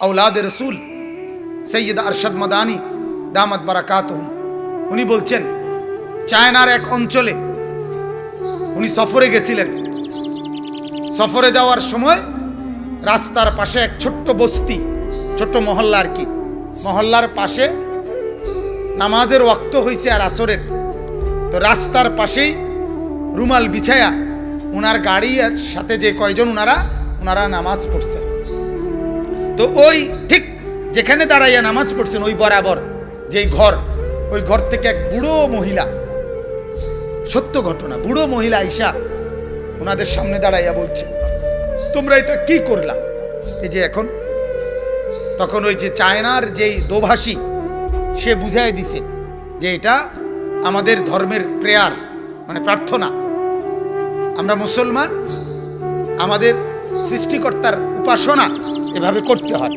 আওলাদ রসুল সৈয়দ আরশাদ মাদানী দামাত বারাকাতুহুম, উনি বলছেন চায়নার এক অঞ্চলে উনি সফরে গেছিলেন। সফরে যাওয়ার সময় রাস্তার পাশে এক ছোট্ট বস্তি, ছোট্ট মহল্লা আর কি, মহল্লার পাশে নামাজের ওয়াক্ত হয়েছে আর আসরের। তো রাস্তার পাশেই রুমাল বিছায়া ওনার গাড়ির সাথে যে কয়জন ওনারা নামাজ পড়ছেন। তো ওই ঠিক যেখানে দাঁড়াইয়া নামাজ পড়ছেন ওই বরাবর যেই ঘর, ওই ঘর থেকে এক বুড়ো মহিলা, সত্য ঘটনা, বুড়ো মহিলা আইসা ওনাদের সামনে দাঁড়াইয়া বলছে, তোমরা এটা কি করলা? এই যে এখন, তখন ওই যে চায়নার যেই দোভাষী সে বুঝাই দিছে যে এটা আমাদের ধর্মের প্রেয়ার, মানে প্রার্থনা। আমরা মুসলমান, আমাদের সৃষ্টিকর্তার উপাসনা এভাবে করতে হয়।